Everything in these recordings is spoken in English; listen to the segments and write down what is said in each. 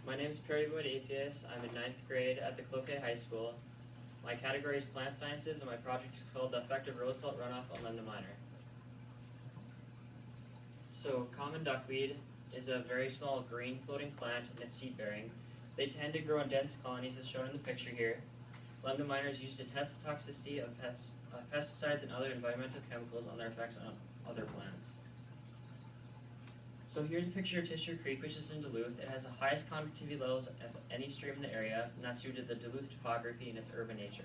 My name is Pery at Affias. I'm in 9th grade at the Cloquet High School. My category is plant sciences, and my project is called the effect of road salt runoff on Lemna Minor. So common duckweed is a very small green floating plant and it's seed bearing. They tend to grow in dense colonies as shown in the picture here. Lemna Minor is used to test the toxicity of pesticides and other environmental chemicals on their effects on other plants. So here's a picture of Tisher Creek, which is in Duluth. It has the highest conductivity levels of any stream in the area, and that's due to the Duluth topography and its urban nature.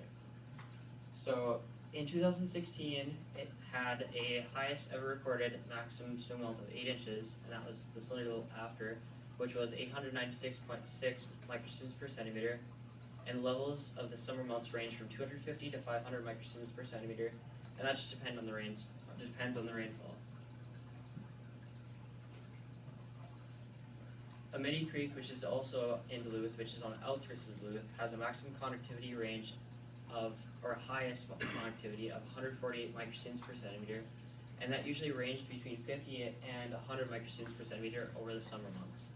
So in 2016, it had a highest ever recorded maximum snow melt of 8 inches, and that was the salinity level after, which was 896.6 microsiemens per centimeter, and levels of the summer melts range from 250 to 500 microsiemens per centimeter, and that just depends on the rainfall. Pery Creek, which is also in Duluth, which is on the outskirts of Duluth, has a maximum conductivity range of, or highest conductivity of 148 microsiemens per centimeter, and that usually ranged between 50 and 100 microsiemens per centimeter over the summer months.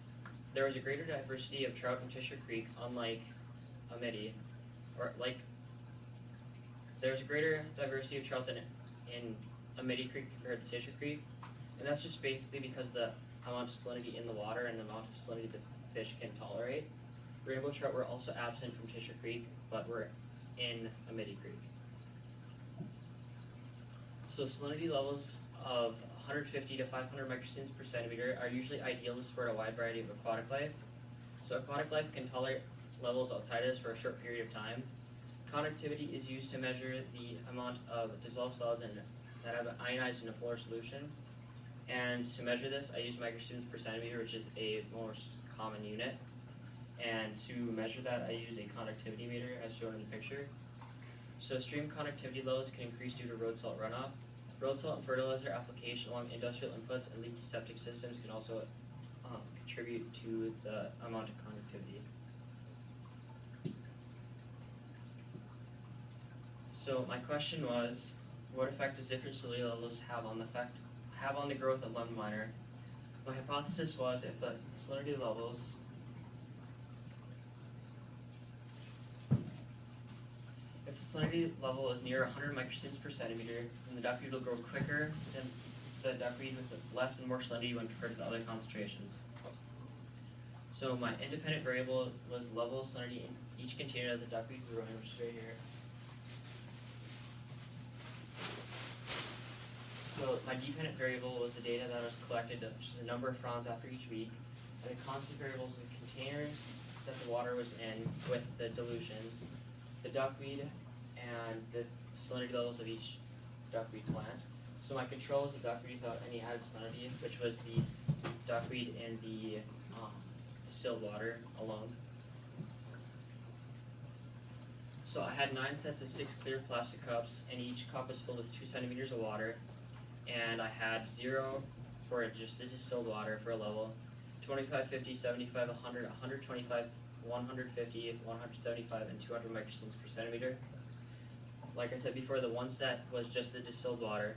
There was a greater diversity of trout in Tisher Creek, unlike Pery, there's a greater diversity of trout than in Pery Creek compared to Tisher Creek, and that's just basically because the amount of salinity in the water and the amount of salinity the fish can tolerate. Rainbow trout were also absent from Tisher Creek, but were in Pery Creek. So salinity levels of 150 to 500 microsiemens per centimeter are usually ideal to support a wide variety of aquatic life. So aquatic life can tolerate levels outside of this for a short period of time. Conductivity is used to measure the amount of dissolved solids that have ionized in a polar solution. And to measure this, I use microsiemens per centimeter, which is a most common unit. And to measure that, I used a conductivity meter, as shown in the picture. So stream conductivity levels can increase due to road salt runoff. Road salt and fertilizer application along industrial inputs and leaky septic systems can also contribute to the amount of conductivity. So my question was, what effect does different salinity levels have on the growth of Lemna Minor? My hypothesis was if the salinity levels is near 100 microsiemens per centimeter, then the duckweed will grow quicker than the duckweed with less and more salinity when compared to the other concentrations. So my independent variable was the level of salinity in each container that the duckweed grew in, which is right here. So my dependent variable was the data that was collected, which is the number of fronds after each week, and the constant variables are the containers that the water was in with the dilutions, the duckweed, and the salinity levels of each duckweed plant. So my control was the duckweed without any added salinity, which was the duckweed in the distilled water alone. So I had 9 sets of 6 clear plastic cups, and each cup was filled with 2 centimeters of water. And I had 0 for just the distilled water for a level, 25, 50, 75, 100, 125, 150, 175, and 200 microsiemens per centimeter. Like I said before, the 1 set was just the distilled water,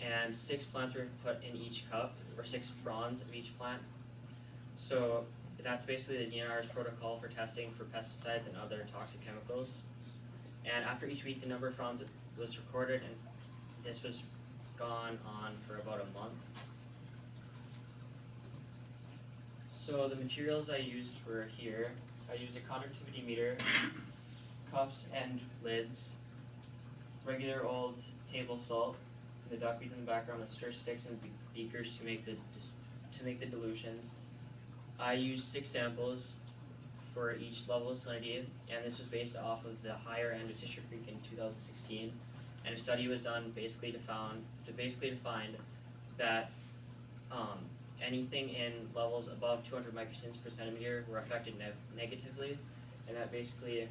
and 6 plants were put in each cup, or 6 fronds of each plant. So that's basically the DNR's protocol for testing for pesticides and other toxic chemicals. And after each week, the number of fronds was recorded, and this was gone on for about a month. So the materials I used were here. I used a conductivity meter, cups and lids, regular old table salt, the duckweed in the background with stir sticks and beakers to make the dilutions. I used 6 samples for each level of salinity, and this was based off of the higher end of Tisher Creek in 2016. And a study was done basically to find that anything in levels above 200 microsiemens per centimeter were affected negatively, and that basically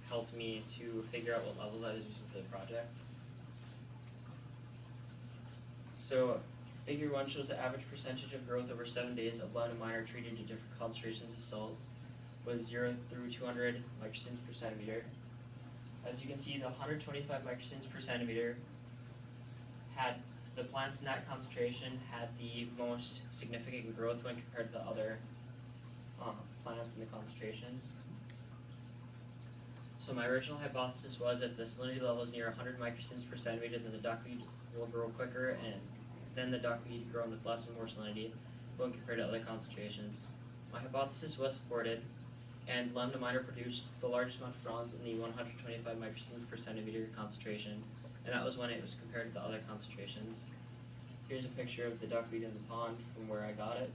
helped me to figure out what level I was using for the project. So figure 1 shows the average percentage of growth over 7 days of Lemna Minor treated to different concentrations of salt with 0 through 200 microsiemens per centimeter. As you can see, the 125 microsiemens per centimeter had the plants in that concentration had the most significant growth when compared to the other plants in the concentrations. So my original hypothesis was if the salinity level is near 100 microsiemens per centimeter, then the duckweed will grow quicker, and then the duckweed grown with less and more salinity when compared to other concentrations. My hypothesis was supported, and lemna minor produced the largest amount of fronds in the 125 microsiemens per centimeter concentration, and that was when it was compared to the other concentrations. Here's a picture of the duckweed in the pond from where I got it.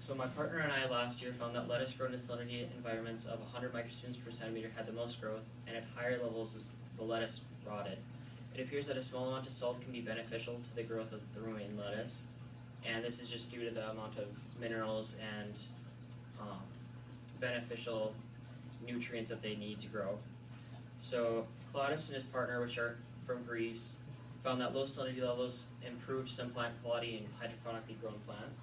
So my partner and I last year found that lettuce grown in salinity environments of 100 microsiemens per centimeter had the most growth, and at higher levels as the lettuce rotted. It appears that a small amount of salt can be beneficial to the growth of the romaine lettuce, and this is just due to the amount of minerals and beneficial nutrients that they need to grow. So Claudius and his partner, which are from Greece, found that low salinity levels improved some plant quality in hydroponically grown plants.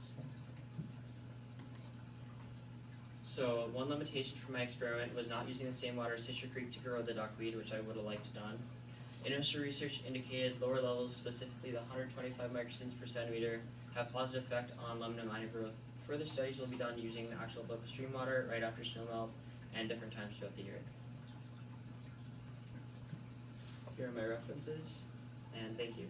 So one limitation for my experiment was not using the same water as Tissue Creek to grow the duckweed, which I would have liked to done. Initial research indicated lower levels, specifically the 125 microsiemens per centimeter, have positive effect on lemna minor growth. Further studies will be done using the actual local stream water right after snowmelt and different times throughout the year. Here are my references, and thank you.